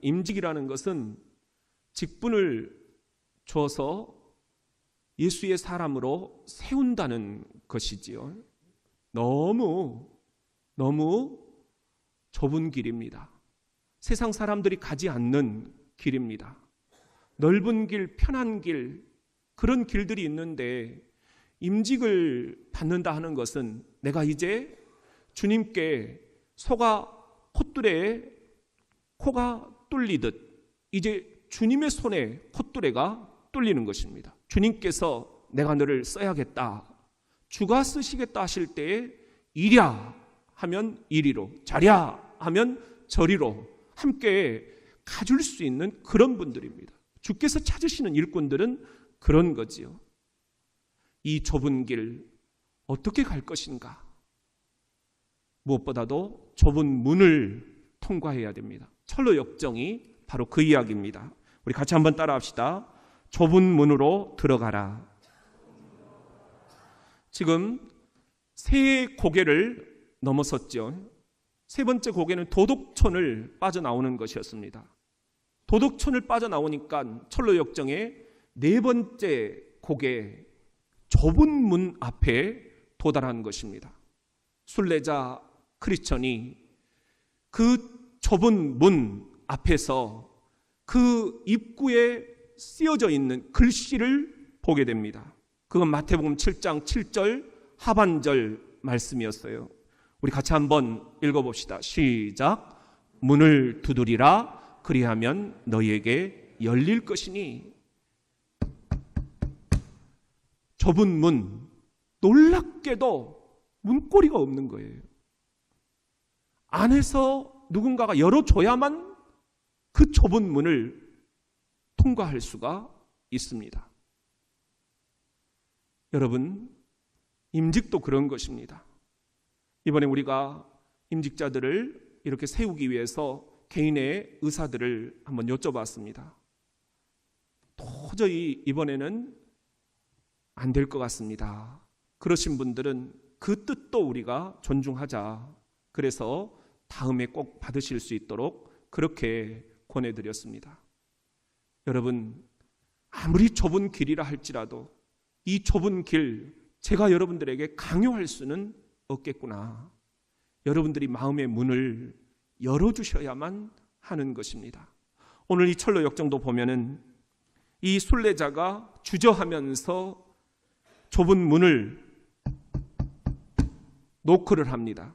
임직이라는 것은 직분을 줘서 예수의 사람으로 세운다는 것이지요. 너무 좁은 길입니다. 세상 사람들이 가지 않는 길입니다. 넓은 길, 편한 길, 그런 길들이 있는데 임직을 받는다 하는 것은 내가 이제 주님께 소가 콧뚜레에 코가 뚫리듯 이제 주님의 손에 콧뚜레가 뚫리는 것입니다. 주님께서 내가 너를 써야겠다, 주가 쓰시겠다 하실 때에 이랴 하면 이리로, 저랴 하면 저리로 함께 가줄 수 있는 그런 분들입니다. 주께서 찾으시는 일꾼들은 그런 거지요. 이 좁은 길 어떻게 갈 것인가? 무엇보다도 좁은 문을 통과해야 됩니다. 철로 역정이 바로 그 이야기입니다. 우리 같이 한번 따라합시다. 좁은 문으로 들어가라. 지금 세 고개를 넘어섰죠. 세 번째 고개는 도덕촌을 빠져나오는 것이었습니다. 도덕촌을 빠져나오니까 철로 역정의 네 번째 고개, 좁은 문 앞에 도달한 것입니다. 순례자 크리스천이 그 좁은 문 앞에서 그 입구에 쓰여져 있는 글씨를 보게 됩니다. 그건 마태복음 7장 7절 하반절 말씀이었어요. 우리 같이 한번 읽어봅시다. 시작. 문을 두드리라. 그리하면 너희에게 열릴 것이니. 좁은 문, 놀랍게도 문고리가 없는 거예요. 안에서 누군가가 열어줘야만 그 좁은 문을 통과할 수가 있습니다. 여러분, 임직도 그런 것입니다. 이번에 우리가 임직자들을 이렇게 세우기 위해서 개인의 의사들을 한번 여쭤봤습니다. 도저히 이번에는 안 될 것 같습니다. 그러신 분들은 그 뜻도 우리가 존중하자. 그래서 다음에 꼭 받으실 수 있도록 그렇게 권해드렸습니다. 여러분, 아무리 좁은 길이라 할지라도 이 좁은 길 제가 여러분들에게 강요할 수는 없겠구나. 여러분들이 마음의 문을 열어주셔야만 하는 것입니다. 오늘 이 철로 역정도 보면은 이 순례자가 주저하면서 좁은 문을 노크를 합니다.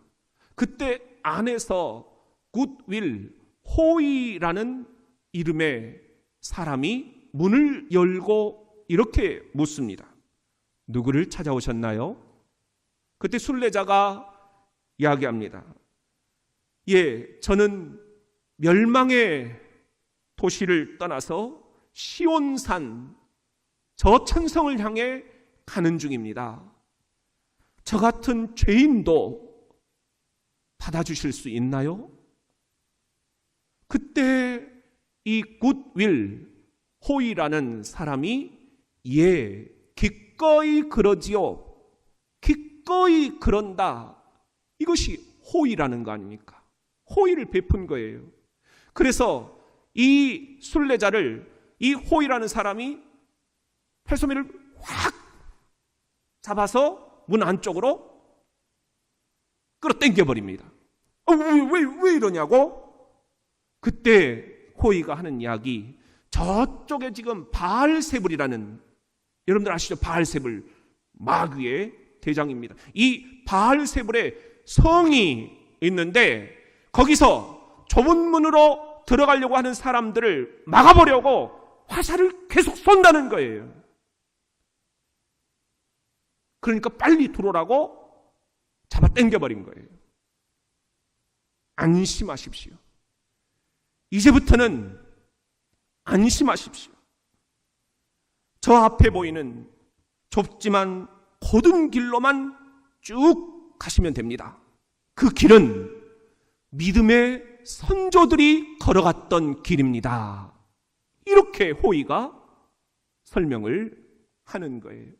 그때 안에서 굿윌, 호의라는 이름의 사람이 문을 열고 이렇게 묻습니다. 누구를 찾아오셨나요? 그때 순례자가 이야기합니다. 예, 저는 멸망의 도시를 떠나서 시온산 저 천성을 향해 가는 중입니다. 저 같은 죄인도 받아주실 수 있나요? 그때 이 굿윌, 호의라는 사람이 예, 기꺼이 그러지요. 기꺼이 그런다. 이것이 호의라는 거 아닙니까? 호의를 베푼 거예요. 그래서 이 순례자를 이 호의라는 사람이 팔소미를 확 잡아서 문 안쪽으로 끌어당겨 버립니다. 왜 이러냐고? 그때 호의가 하는 이야기, 저쪽에 지금 바알세불이라는, 여러분들 아시죠? 바알세불, 마귀의 대장입니다. 이 바알세불의 성이 있는데 거기서 좁은 문으로 들어가려고 하는 사람들을 막아보려고 화살을 계속 쏜다는 거예요. 그러니까 빨리 들어오라고 잡아 당겨버린 거예요. 안심하십시오. 이제부터는 안심하십시오. 저 앞에 보이는 좁지만 고든 길로만 쭉 가시면 됩니다. 그 길은 믿음의 선조들이 걸어갔던 길입니다. 이렇게 호의가 설명을 하는 거예요.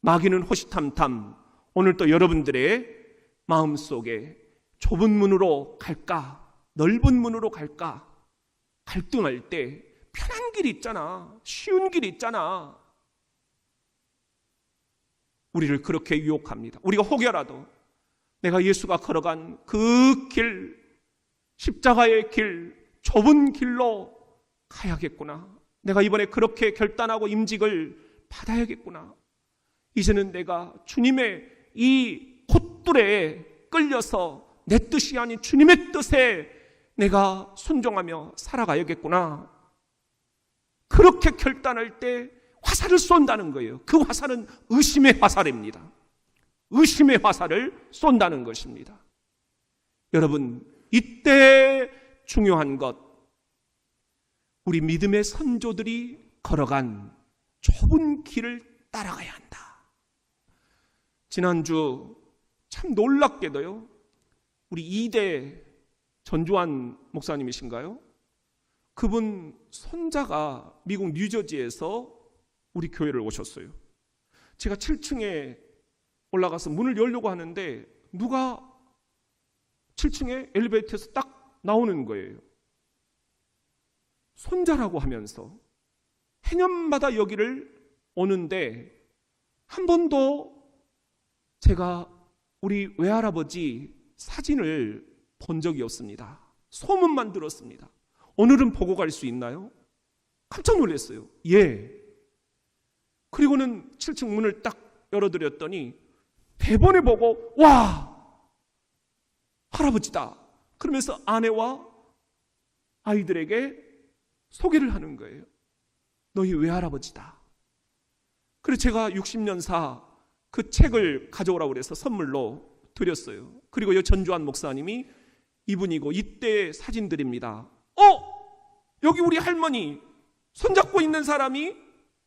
마귀는 호시탐탐 오늘 또 여러분들의 마음속에 좁은 문으로 갈까, 넓은 문으로 갈까, 갈등할 때 편한 길이 있잖아. 쉬운 길이 있잖아. 우리를 그렇게 유혹합니다. 우리가 혹여라도 내가 예수가 걸어간 그 길, 십자가의 길, 좁은 길로 가야겠구나. 내가 이번에 그렇게 결단하고 임직을 받아야겠구나. 이제는 내가 주님의 이 콧줄에 끌려서 내 뜻이 아닌 주님의 뜻에 내가 순종하며 살아가야겠구나. 그렇게 결단할 때 화살을 쏜다는 거예요. 그 화살은 의심의 화살입니다. 의심의 화살을 쏜다는 것입니다. 여러분, 이때 중요한 것, 우리 믿음의 선조들이 걸어간 좁은 길을 따라가야 한다. 지난주 참 놀랍게도요, 우리 2대 전주환 목사님이신가요? 그분 손자가 미국 뉴저지에서 우리 교회를 오셨어요. 제가 7층에 올라가서 문을 열려고 하는데 누가 7층에 엘리베이터에서 딱 나오는 거예요. 손자라고 하면서 해년마다 여기를 오는데 한 번도 제가 우리 외할아버지 사진을 본 적이 없습니다. 소문만 들었습니다. 오늘은 보고 갈 수 있나요? 깜짝 놀랐어요. 예. 그리고는 7층 문을 딱 열어드렸더니 대본에 보고 와! 할아버지다. 그러면서 아내와 아이들에게 소개를 하는 거예요. 너희 외할아버지다. 그래서 제가 60년사 그 책을 가져오라고 그래서 선물로 드렸어요. 그리고 이 전주환 목사님이 이분이고 이때 사진들입니다. 여기 우리 할머니 손잡고 있는 사람이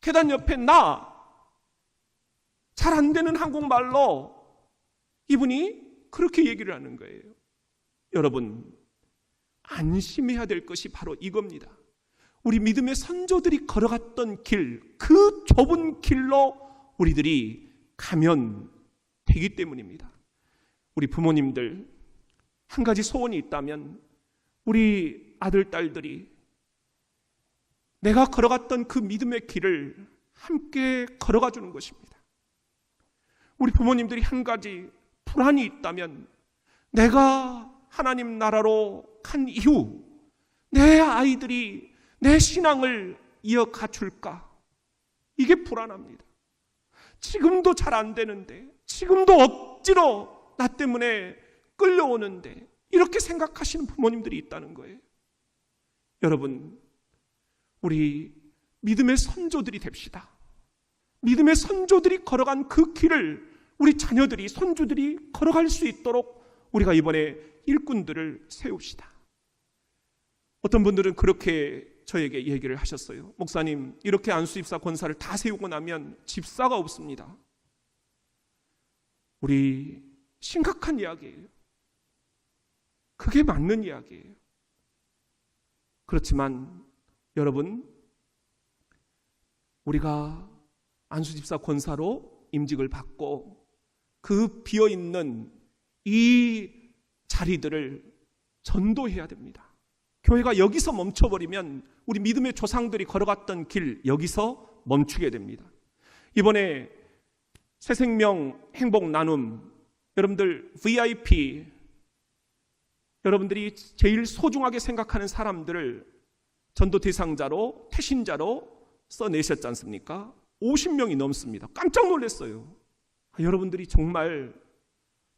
계단 옆에 나. 잘 안 되는 한국말로 이분이 그렇게 얘기를 하는 거예요. 여러분, 안심해야 될 것이 바로 이겁니다. 우리 믿음의 선조들이 걸어갔던 길, 그 좁은 길로 우리들이 가면 되기 때문입니다. 우리 부모님들 한 가지 소원이 있다면 우리 아들, 딸들이 내가 걸어갔던 그 믿음의 길을 함께 걸어가 주는 것입니다. 우리 부모님들이 한 가지 불안이 있다면 내가 하나님 나라로 간 이후 내 아이들이 내 신앙을 이어가 줄까? 이게 불안합니다. 지금도 잘 안 되는데, 지금도 억지로 나 때문에 끌려오는데 이렇게 생각하시는 부모님들이 있다는 거예요. 여러분, 우리 믿음의 선조들이 됩시다. 믿음의 선조들이 걸어간 그 길을 우리 자녀들이, 손주들이 걸어갈 수 있도록 우리가 이번에 일꾼들을 세웁시다. 어떤 분들은 그렇게 저에게 얘기를 하셨어요. 목사님, 이렇게 안수집사 권사를 다 세우고 나면 집사가 없습니다. 우리 심각한 이야기예요. 그게 맞는 이야기예요. 그렇지만 여러분, 우리가 안수집사 권사로 임직을 받고 그 비어있는 이 자리들을 전도해야 됩니다. 교회가 여기서 멈춰버리면 우리 믿음의 조상들이 걸어갔던 길 여기서 멈추게 됩니다. 이번에 새생명 행복 나눔, 여러분들 VIP, 여러분들이 제일 소중하게 생각하는 사람들을 전도 대상자로, 태신자로 써내셨지 않습니까? 50명이 넘습니다. 깜짝 놀랐어요. 여러분들이 정말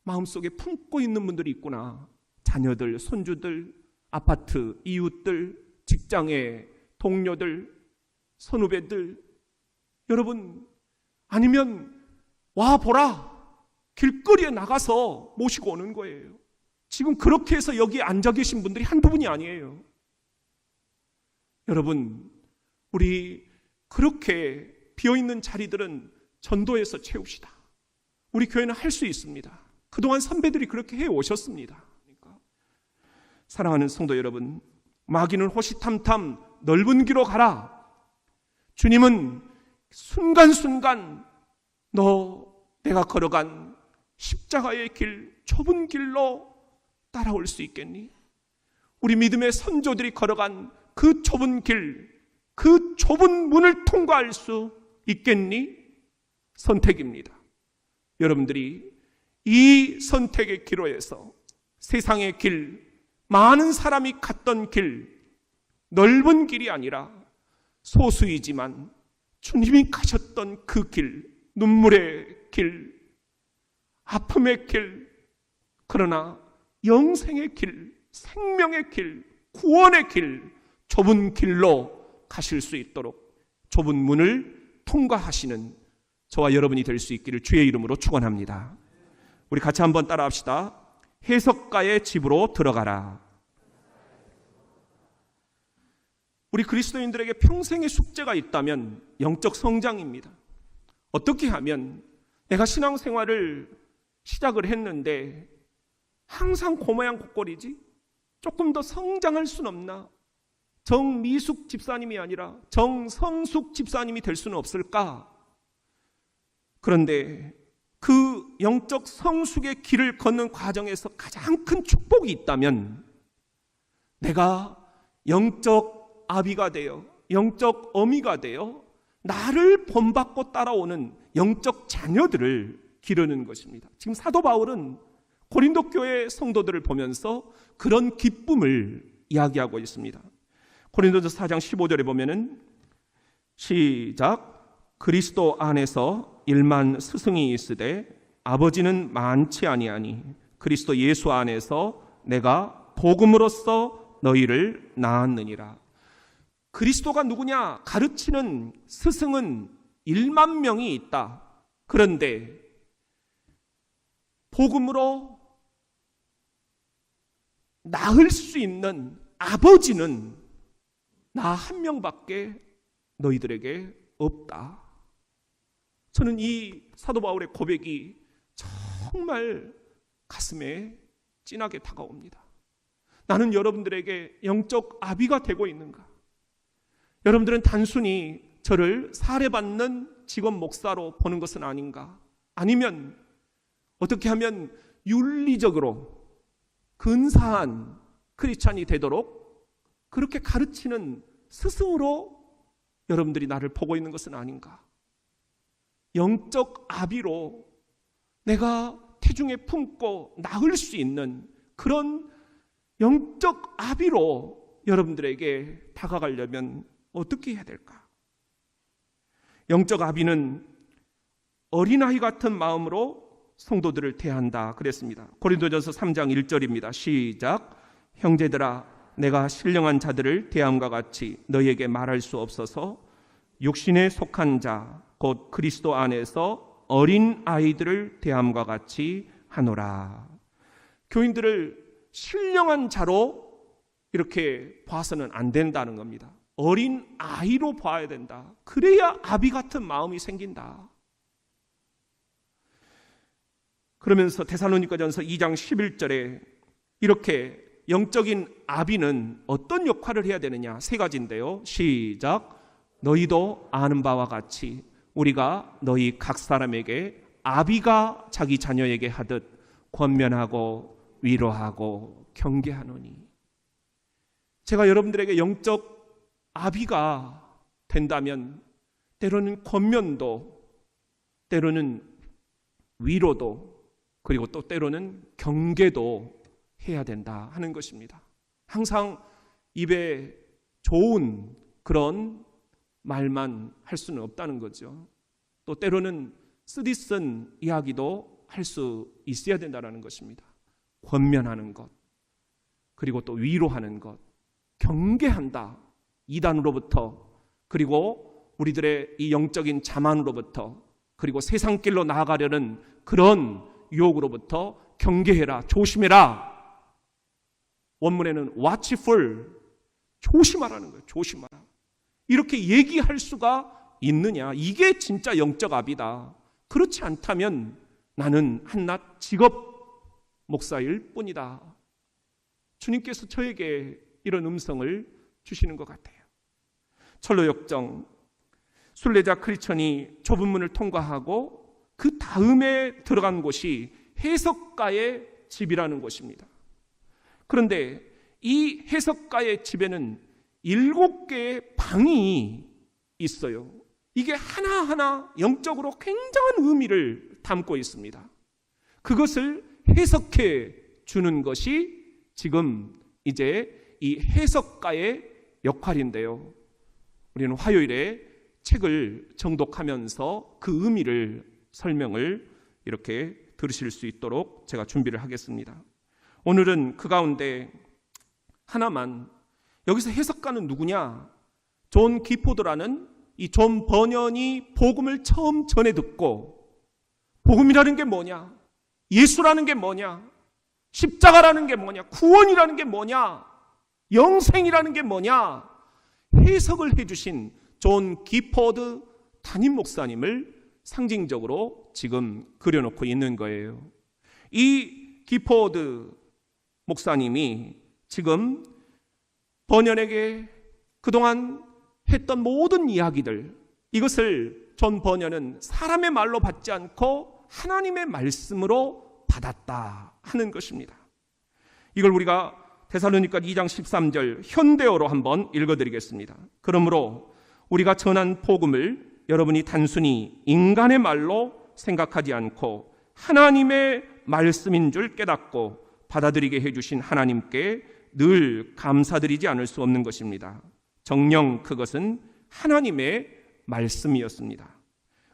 마음속에 품고 있는 분들이 있구나. 자녀들, 손주들, 아파트, 이웃들, 직장의 동료들, 선후배들, 여러분, 아니면 와보라, 길거리에 나가서 모시고 오는 거예요. 지금 그렇게 해서 여기 앉아 계신 분들이 한두 분이 아니에요. 여러분, 우리 그렇게 비어있는 자리들은 전도해서 채웁시다. 우리 교회는 할 수 있습니다. 그동안 선배들이 그렇게 해오셨습니다. 그러니까 사랑하는 성도 여러분, 마귀는 호시탐탐 넓은 길로 가라. 주님은 순간순간 내가 걸어간 십자가의 길, 좁은 길로 따라올 수 있겠니? 우리 믿음의 선조들이 걸어간 그 좁은 길, 그 좁은 문을 통과할 수 있겠니? 선택입니다. 여러분들이 이 선택의 기로에서 세상의 길, 많은 사람이 갔던 길, 넓은 길이 아니라 소수이지만 주님이 가셨던 그 길, 눈물의 길, 아픔의 길, 그러나 영생의 길, 생명의 길, 구원의 길, 좁은 길로 가실 수 있도록 좁은 문을 통과하시는 저와 여러분이 될 수 있기를 주의 이름으로 축원합니다. 우리 같이 한번 따라합시다. 해석가의 집으로 들어가라. 우리 그리스도인들에게 평생의 숙제가 있다면 영적 성장입니다. 어떻게 하면 내가 신앙생활을 시작을 했는데 항상 고모양 곱골이지? 조금 더 성장할 수는 없나? 정미숙 집사님이 아니라 정성숙 집사님이 될 수는 없을까? 그런데 그 영적 성숙의 길을 걷는 과정에서 가장 큰 축복이 있다면 내가 영적 아비가 되어 영적 어미가 되어 나를 본받고 따라오는 영적 자녀들을 기르는 것입니다. 지금 사도 바울은 고린도 교회 성도들을 보면서 그런 기쁨을 이야기하고 있습니다. 고린도전서 4장 15절에 보면은 시작. 그리스도 안에서 일만 스승이 있으되 아버지는 많지 아니하니 그리스도 예수 안에서 내가 복음으로써 너희를 낳았느니라. 그리스도가 누구냐? 가르치는 스승은 1만 명이 있다. 그런데 복음으로 낳을 수 있는 아버지는 나 한 명밖에 너희들에게 없다. 저는 이 사도 바울의 고백이 정말 가슴에 찐하게 다가옵니다. 나는 여러분들에게 영적 아비가 되고 있는가? 여러분들은 단순히 저를 사례받는 직업 목사로 보는 것은 아닌가? 아니면 어떻게 하면 윤리적으로 근사한 크리스찬이 되도록 그렇게 가르치는 스승으로 여러분들이 나를 보고 있는 것은 아닌가? 영적 아비로 내가 태중에 품고 낳을 수 있는 그런 영적 아비로 여러분들에게 다가가려면 어떻게 해야 될까? 영적 아비는 어린아이 같은 마음으로 성도들을 대한다 그랬습니다. 고린도전서 3장 1절입니다. 시작. 형제들아 내가 신령한 자들을 대함과 같이 너희에게 말할 수 없어서 육신에 속한 자 곧 그리스도 안에서 어린 아이들을 대함과 같이 하노라. 교인들을 신령한 자로 이렇게 봐서는 안 된다는 겁니다. 어린 아이로 봐야 된다. 그래야 아비 같은 마음이 생긴다. 그러면서 데살로니가전서 2장 11절에 이렇게 영적인 아비는 어떤 역할을 해야 되느냐? 세 가지인데요. 시작. 너희도 아는 바와 같이 우리가 너희 각 사람에게 아비가 자기 자녀에게 하듯 권면하고 위로하고 경계하노니. 제가 여러분들에게 영적 아비가 된다면 때로는 권면도, 때로는 위로도, 그리고 또 때로는 경계도 해야 된다 하는 것입니다. 항상 입에 좋은 그런 말만 할 수는 없다는 거죠. 또 때로는 쓰디쓴 이야기도 할 수 있어야 된다는 것입니다. 권면하는 것, 그리고 또 위로하는 것, 경계한다. 이단으로부터, 그리고 우리들의 이 영적인 자만으로부터, 그리고 세상길로 나아가려는 그런 유혹으로부터 경계해라, 조심해라. 원문에는 watchful, 조심하라는 거예요. 조심하라. 이렇게 얘기할 수가 있느냐? 이게 진짜 영적 아비다. 그렇지 않다면 나는 한낱 직업 목사일 뿐이다. 주님께서 저에게 이런 음성을 주시는 것 같아요. 철로 역정, 순례자 크리스천이 좁은 문을 통과하고 그 다음에 들어간 곳이 해석가의 집이라는 곳입니다. 그런데 이 해석가의 집에는 7개의 방이 있어요. 이게 하나하나 영적으로 굉장한 의미를 담고 있습니다. 그것을 해석해 주는 것이 지금 이제 이 해석가의 역할인데요. 우리는 화요일에 책을 정독하면서 그 의미를 설명을 이렇게 들으실 수 있도록 제가 준비를 하겠습니다. 오늘은 그 가운데 하나만, 여기서 해석가는 누구냐? 존 기포드라는 이 존 버년이 복음을 처음 전해 듣고, 복음이라는 게 뭐냐? 예수라는 게 뭐냐? 십자가라는 게 뭐냐? 구원이라는 게 뭐냐? 영생이라는 게 뭐냐? 해석을 해주신 존 기포드 담임 목사님을 상징적으로 지금 그려놓고 있는 거예요. 이 기포드 목사님이 지금 버년에게 그동안 했던 모든 이야기들, 이것을 존 버년은 사람의 말로 받지 않고 하나님의 말씀으로 받았다 하는 것입니다. 이걸 우리가 데살로니가 2장 13절 현대어로 한번 읽어드리겠습니다. 그러므로 우리가 전한 복음을 여러분이 단순히 인간의 말로 생각하지 않고 하나님의 말씀인 줄 깨닫고 받아들이게 해주신 하나님께 늘 감사드리지 않을 수 없는 것입니다. 정녕 그것은 하나님의 말씀이었습니다.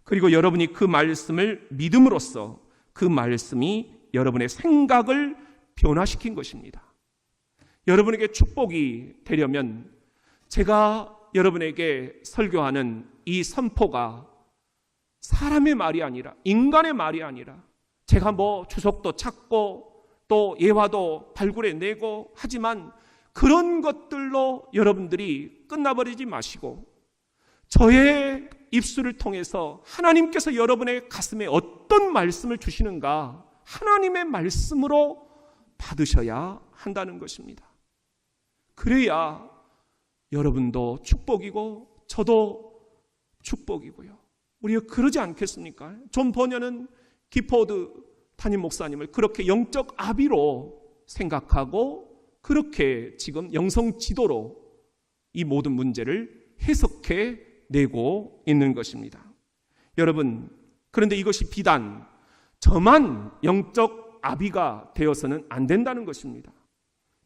그리고 여러분이 그 말씀을 믿음으로써 그 말씀이 여러분의 생각을 변화시킨 것입니다. 여러분에게 축복이 되려면 제가 여러분에게 설교하는 이 선포가 사람의 말이 아니라, 인간의 말이 아니라, 제가 뭐 주석도 찾고 또 예화도 발굴해내고 하지만 그런 것들로 여러분들이 끝나버리지 마시고 저의 입술을 통해서 하나님께서 여러분의 가슴에 어떤 말씀을 주시는가 하나님의 말씀으로 받으셔야 한다는 것입니다. 그래야 여러분도 축복이고 저도 축복이고요. 우리가 그러지 않겠습니까? 존 버년은 기포드 담임 목사님을 그렇게 영적 아비로 생각하고 그렇게 지금 영성 지도로 이 모든 문제를 해석해 내고 있는 것입니다. 여러분, 그런데 이것이 비단 저만 영적 아비가 되어서는 안 된다는 것입니다.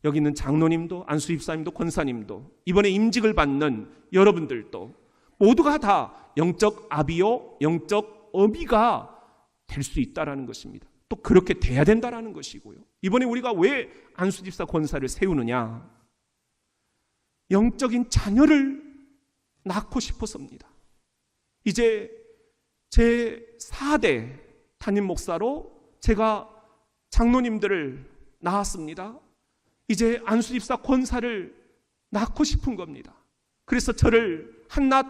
여기 있는 장로님도 안수집사님도 권사님도 이번에 임직을 받는 여러분들도 모두가 다 영적 아비요 영적 어비가 될 수 있다는 것입니다. 또 그렇게 돼야 된다는 것이고요. 이번에 우리가 왜 안수집사 권사를 세우느냐? 영적인 자녀를 낳고 싶어서입니다. 이제 제 4대 담임 목사로 제가 장로님들을 낳았습니다. 이제 안수집사 권사를 낳고 싶은 겁니다. 그래서 저를 한낱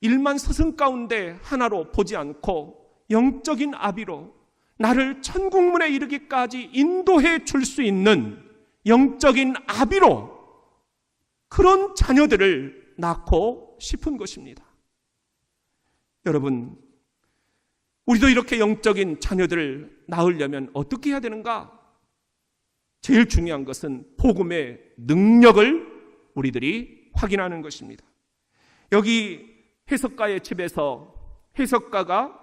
1만 스승 가운데 하나로 보지 않고 영적인 아비로 나를 천국문에 이르기까지 인도해 줄 수 있는 영적인 아비로 그런 자녀들을 낳고 싶은 것입니다. 여러분, 우리도 이렇게 영적인 자녀들을 낳으려면 어떻게 해야 되는가? 제일 중요한 것은 복음의 능력을 우리들이 확인하는 것입니다. 여기 해석가의 집에서 해석가가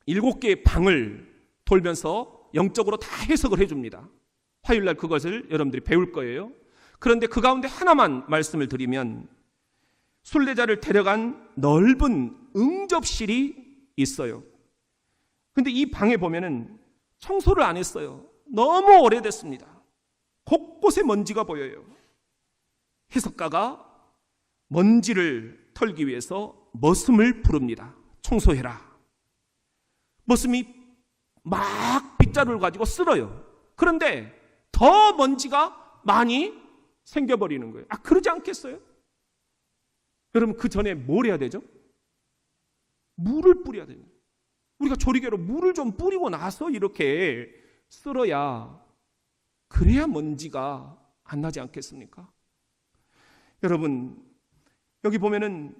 7개의 방을 돌면서 영적으로 다 해석을 해줍니다. 화요일날 그것을 여러분들이 배울 거예요. 그런데 그 가운데 하나만 말씀을 드리면 순례자를 데려간 넓은 응접실이 있어요. 근데 이 방에 보면은 청소를 안 했어요. 너무 오래됐습니다. 곳곳에 먼지가 보여요. 해석가가 먼지를 털기 위해서 머슴을 부릅니다. 청소해라. 머슴이 막 빗자루를 가지고 쓸어요. 그런데 더 먼지가 많이 생겨버리는 거예요. 그러지 않겠어요? 여러분, 그 전에 뭘 해야 되죠? 물을 뿌려야 됩니다. 우리가 조리개로 물을 좀 뿌리고 나서 이렇게 쓸어야, 그래야 먼지가 안 나지 않겠습니까? 여러분, 여기 보면은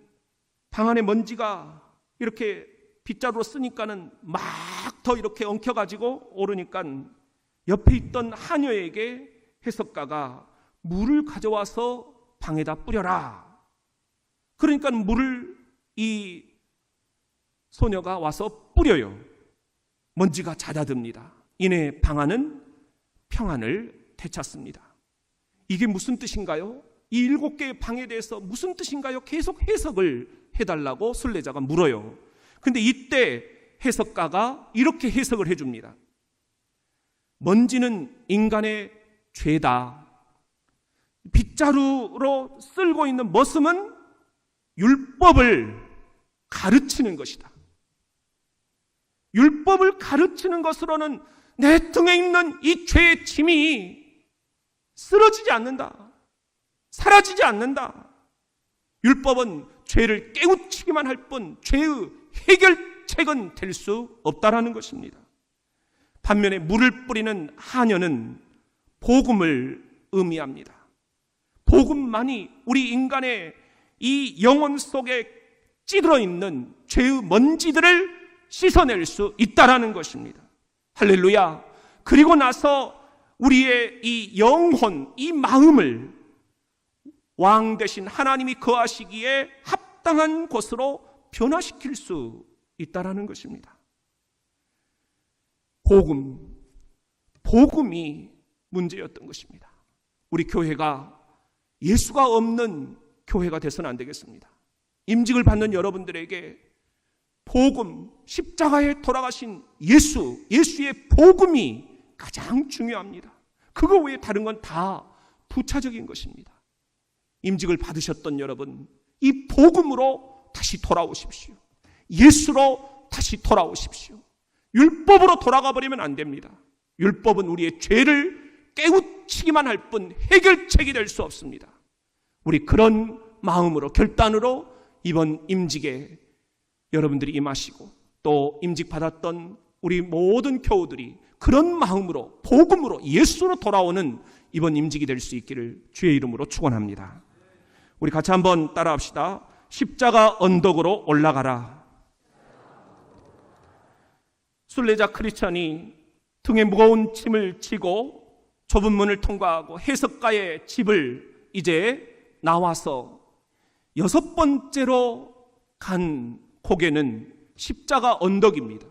방 안에 먼지가 이렇게 빗자루로 쓰니까는 막 더 이렇게 엉켜가지고 오르니까 옆에 있던 하녀에게 해석가가 물을 가져와서 방에다 뿌려라. 그러니까 물을 이 소녀가 와서 뿌려요. 먼지가 잦아듭니다. 이내 방 안은 평안을 되찾습니다. 이게 무슨 뜻인가요? 이 7개의 방에 대해서 무슨 뜻인가요? 계속 해석을 해달라고 순례자가 물어요. 근데 이때 해석가가 이렇게 해석을 해줍니다. 먼지는 인간의 죄다. 빗자루로 쓸고 있는 머슴은 율법을 가르치는 것이다. 율법을 가르치는 것으로는 내 등에 있는 이 죄의 짐이 쓰러지지 않는다. 사라지지 않는다. 율법은 죄를 깨우치기만 할 뿐 죄의 해결책은 될 수 없다라는 것입니다. 반면에 물을 뿌리는 하녀는 복음을 의미합니다. 복음만이 우리 인간의 이 영혼 속에 찌들어 있는 죄의 먼지들을 씻어낼 수 있다라는 것입니다. 할렐루야. 그리고 나서 우리의 이 영혼, 이 마음을 왕 대신 하나님이 거하시기에 합당한 곳으로 변화시킬 수 있다라는 것입니다. 복음이 문제였던 것입니다. 우리 교회가 예수가 없는 교회가 돼서는 안 되겠습니다. 임직을 받는 여러분들에게 복음, 십자가에 돌아가신 예수의 복음이 가장 중요합니다. 그거 외에 다른 건 다 부차적인 것입니다. 임직을 받으셨던 여러분, 이 복음으로 다시 돌아오십시오. 예수로 다시 돌아오십시오. 율법으로 돌아가 버리면 안 됩니다. 율법은 우리의 죄를 깨우치기만 할 뿐 해결책이 될 수 없습니다. 우리 그런 마음으로, 결단으로 이번 임직에 여러분들이 임하시고 또 임직 받았던 우리 모든 교우들이 그런 마음으로, 복음으로, 예수로 돌아오는 이번 임직이 될 수 있기를 주의 이름으로 축원합니다. 우리 같이 한번 따라합시다. 십자가 언덕으로 올라가라. 순례자 크리스찬이 등에 무거운 짐을 지고 좁은 문을 통과하고 해석가의 집을 이제 나와서 6번째로 간 고개는 십자가 언덕입니다.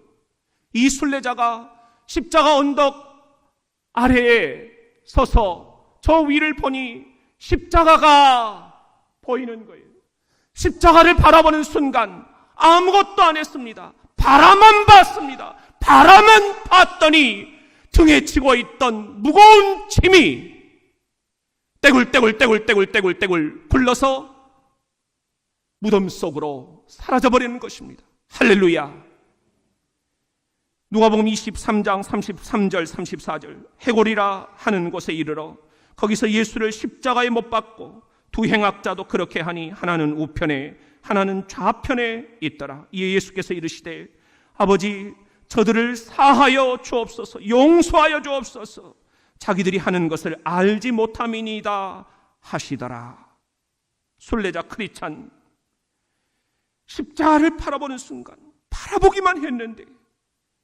이 순례자가 십자가 언덕 아래에 서서 저 위를 보니 십자가가 보이는 거예요. 십자가를 바라보는 순간 아무것도 안 했습니다. 바라만 봤습니다. 바라만 봤더니 등에 지고 있던 무거운 짐이 떼굴떼굴 굴러서 무덤 속으로 사라져버리는 것입니다. 할렐루야. 누가복음 23장 33절 34절 해골이라 하는 곳에 이르러 거기서 예수를 십자가에 못 박고 두 행악자도 그렇게 하니 하나는 우편에 하나는 좌편에 있더라. 이에 예수께서 이르시되 아버지 저들을 사하여 주옵소서, 용서하여 주옵소서, 자기들이 하는 것을 알지 못함이니이다 하시더라. 순례자 크리스찬 십자가를 바라보는 순간 바라보기만 했는데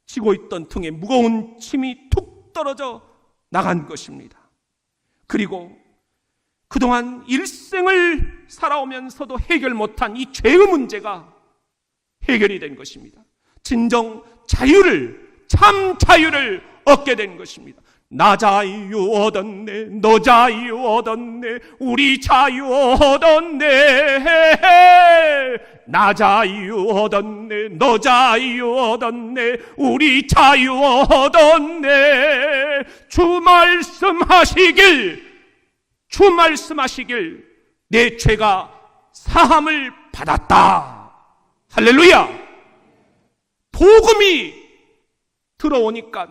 지고 있던 등에 무거운 짐이 툭 떨어져 나간 것입니다. 그리고 그동안 일생을 살아오면서도 해결 못한 이 죄의 문제가 해결이 된 것입니다. 진정 자유를, 참 자유를 얻게 된 것입니다. 나 자유 얻었네, 너 자유 얻었네, 우리 자유 얻었네. 나 자유 얻었네, 너 자유 얻었네, 우리 자유 얻었네. 주 말씀하시길 내 죄가 사함을 받았다. 할렐루야. 복음이 들어오니까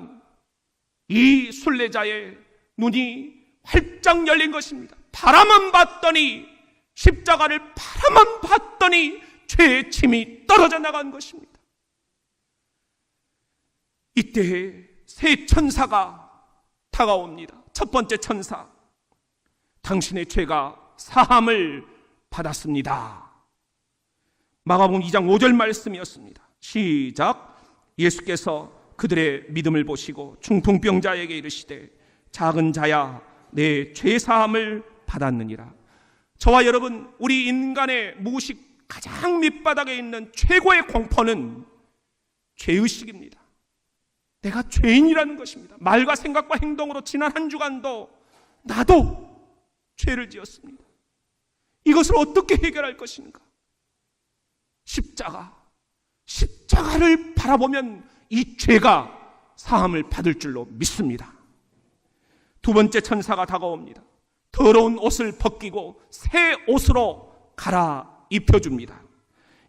이 순례자의 눈이 활짝 열린 것입니다. 바라만 봤더니, 십자가를 바라만 봤더니 죄의 짐이 떨어져 나간 것입니다. 이때 새 천사가 다가옵니다. 첫 번째 천사, 당신의 죄가 사함을 받았습니다. 마가복음 2장 5절 말씀이었습니다. 시작. 예수께서 그들의 믿음을 보시고 중풍병자에게 이르시되 작은 자야 내 죄사함을 받았느니라. 저와 여러분, 우리 인간의 무의식 가장 밑바닥에 있는 최고의 공포는 죄의식입니다. 내가 죄인이라는 것입니다. 말과 생각과 행동으로 지난 한 주간도 나도 죄를 지었습니다. 이것을 어떻게 해결할 것인가? 십자가를 바라보면 이 죄가 사함을 받을 줄로 믿습니다. 두 번째 천사가 다가옵니다. 더러운 옷을 벗기고 새 옷으로 갈아입혀줍니다.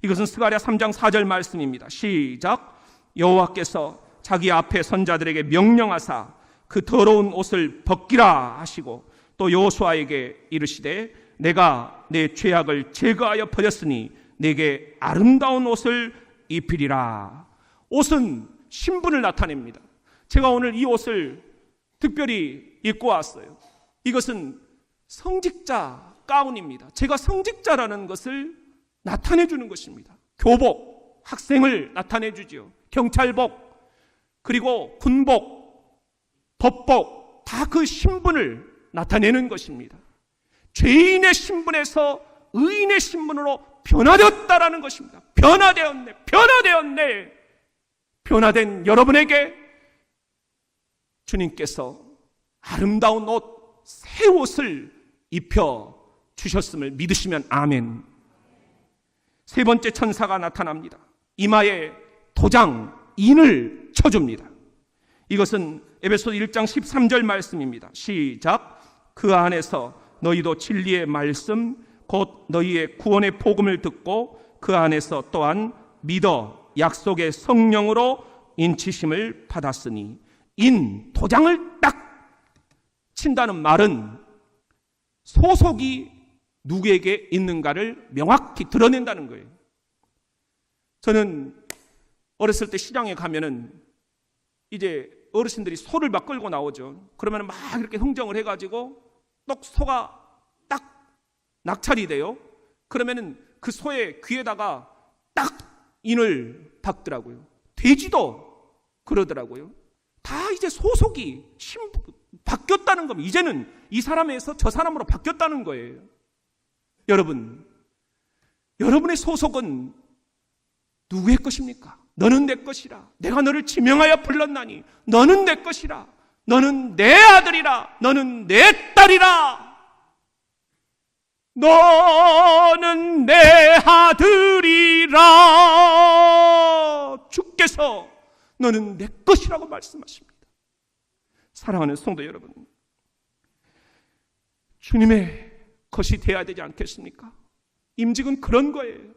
이것은 스가랴 3장 4절 말씀입니다. 시작. 여호와께서 자기 앞에 선자들에게 명령하사 그 더러운 옷을 벗기라 하시고 또 여호수아에게 이르시되 내가 내 죄악을 제거하여 버렸으니 내게 아름다운 옷을 입히리라. 옷은 신분을 나타냅니다. 제가 오늘 이 옷을 특별히 입고 왔어요. 이것은 성직자 가운입니다. 제가 성직자라는 것을 나타내 주는 것입니다. 교복, 학생을 나타내 주지요. 경찰복, 그리고 군복, 법복, 다 그 신분을 나타내는 것입니다. 죄인의 신분에서 의인의 신분으로 변화되었다라는 것입니다. 변화되었네. 변화된 여러분에게 주님께서 아름다운 옷, 새 옷을 입혀 주셨음을 믿으시면 아멘. 세 번째 천사가 나타납니다. 이마에 도장, 인을 쳐줍니다. 이것은 에베소 1장 13절 말씀입니다. 시작. 그 안에서 너희도 진리의 말씀 곧 너희의 구원의 복음을 듣고 그 안에서 또한 믿어 약속의 성령으로 인치심을 받았으니, 도장을 딱 친다는 말은 소속이 누구에게 있는가를 명확히 드러낸다는 거예요. 저는 어렸을 때 시장에 가면은 이제 어르신들이 소를 막 끌고 나오죠. 그러면 막 이렇게 흥정을 해가지고 똑 소가 딱 낙찰이 돼요. 그러면은 그 소의 귀에다가 딱 인을 박더라고요. 돼지도 그러더라고요. 다 이제 소속이 바뀌었다는 겁니다. 이제는 이 사람에서 저 사람으로 바뀌었다는 거예요. 여러분, 여러분의 소속은 누구의 것입니까? 너는 내 것이라. 내가 너를 지명하여 불렀나니 너는 내 것이라. 너는 내 아들이라. 너는 내 딸이라. 너는 내 아들이라. 주께서 너는 내 것이라고 말씀하십니다. 사랑하는 성도 여러분, 주님의 것이 돼야 되지 않겠습니까? 임직은 그런 거예요.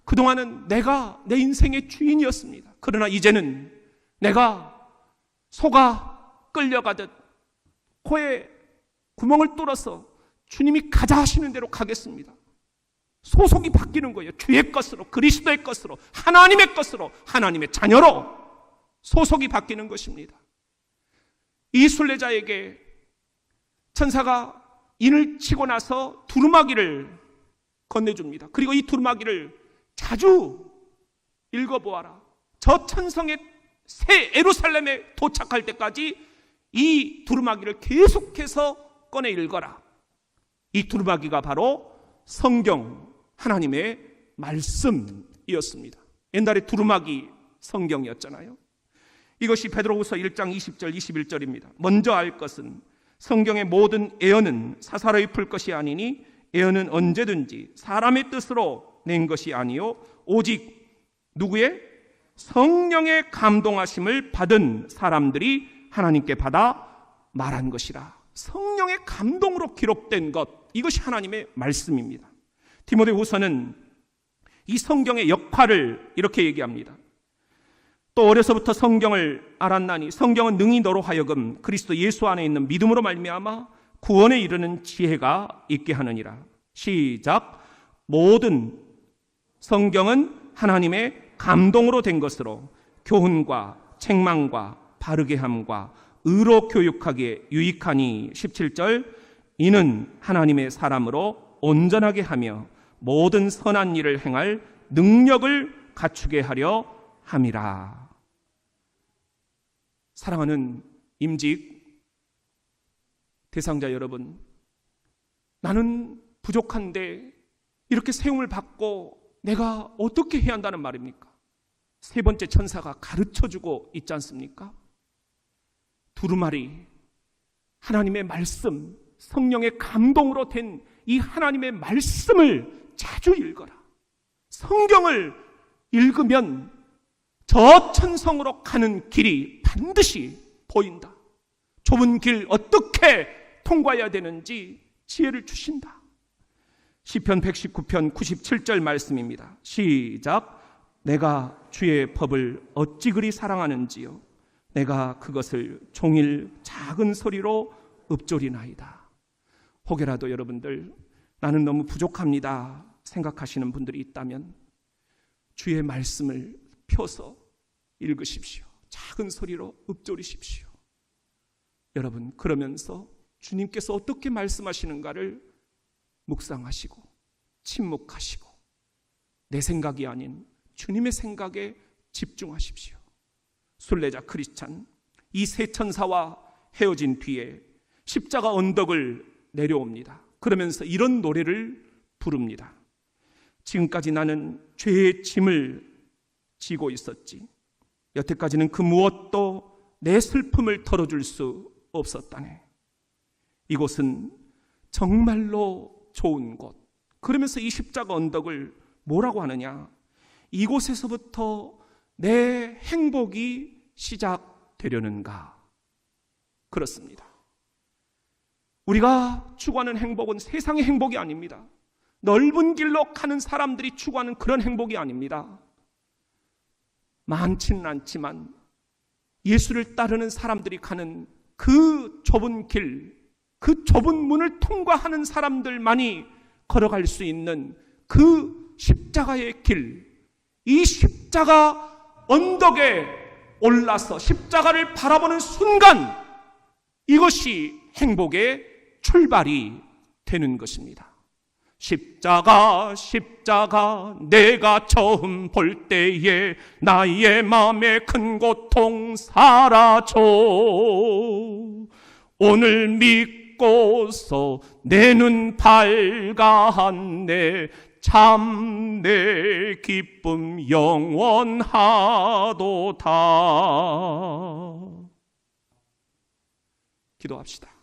그동안은 내가 내 인생의 주인이었습니다. 그러나 이제는 내가 소가 끌려가듯 코에 구멍을 뚫어서 주님이 가자 하시는 대로 가겠습니다. 소속이 바뀌는 거예요. 주의 것으로, 그리스도의 것으로, 하나님의 것으로, 하나님의 자녀로 소속이 바뀌는 것입니다. 이 순례자에게 천사가 인을 치고 나서 두루마기를 건네줍니다. 그리고 이 두루마기를 자주 읽어보아라. 저 천성의 새 예루살렘에 도착할 때까지 이 두루마기를 계속해서 꺼내 읽어라. 이 두루마기가 바로 성경, 하나님의 말씀이었습니다. 옛날에 두루마기 성경이었잖아요. 이것이 베드로후서 1장 20절 21절입니다. 먼저 알 것은 성경의 모든 예언은 사사로이 풀 것이 아니니 예언은 언제든지 사람의 뜻으로 낸 것이 아니요 오직 누구의? 성령의 감동하심을 받은 사람들이 하나님께 받아 말한 것이라. 성령의 감동으로 기록된 것, 이것이 하나님의 말씀입니다. 디모데후서는 이 성경의 역할을 이렇게 얘기합니다. 또 어려서부터 성경을 알았나니 성경은 능히 너로 하여금 그리스도 예수 안에 있는 믿음으로 말미암아 구원에 이르는 지혜가 있게 하느니라. 시작. 모든 성경은 하나님의 감동으로 된 것으로 교훈과 책망과 바르게 함과 의로 교육하기에 유익하니. 17절. 이는 하나님의 사람으로 온전하게 하며 모든 선한 일을 행할 능력을 갖추게 하려 함이라. 사랑하는 임직 대상자 여러분, 나는 부족한데 이렇게 세움을 받고 내가 어떻게 해야 한다는 말입니까? 세 번째 천사가 가르쳐주고 있지 않습니까? 두루마리, 하나님의 말씀, 성령의 감동으로 된 이 하나님의 말씀을 자주 읽어라. 성경을 읽으면 저 천성으로 가는 길이 반드시 보인다. 좁은 길 어떻게 통과해야 되는지 지혜를 주신다. 시편 119편 97절 말씀입니다. 시작. 내가 주의 법을 어찌 그리 사랑하는지요. 내가 그것을 종일 작은 소리로 읊조리나이다. 혹여라도 여러분들 나는 너무 부족합니다 생각하시는 분들이 있다면 주의 말씀을 펴서 읽으십시오. 작은 소리로 읊조리십시오. 여러분, 그러면서 주님께서 어떻게 말씀하시는가를 묵상하시고 침묵하시고 내 생각이 아닌 주님의 생각에 집중하십시오. 순례자 크리스찬, 이 세 천사와 헤어진 뒤에 십자가 언덕을 내려옵니다. 그러면서 이런 노래를 부릅니다. 지금까지 나는 죄의 짐을 지고 있었지. 여태까지는 그 무엇도 내 슬픔을 덜어줄 수 없었다네. 이곳은 정말로 좋은 곳. 그러면서 이 십자가 언덕을 뭐라고 하느냐? 이곳에서부터 내 행복이 시작되려는가? 그렇습니다. 우리가 추구하는 행복은 세상의 행복이 아닙니다. 넓은 길로 가는 사람들이 추구하는 그런 행복이 아닙니다. 많지는 않지만 예수를 따르는 사람들이 가는 그 좁은 길, 그 좁은 문을 통과하는 사람들만이 걸어갈 수 있는 그 십자가의 길, 이 십자가 언덕에 올라서 십자가를 바라보는 순간 이것이 행복의 출발이 되는 것입니다. 십자가 십자가 내가 처음 볼 때에 나의 마음에 큰 고통 사라져. 오늘 믿고서 내 눈 밝았네. 참 내 기쁨 영원하도다. 기도합시다.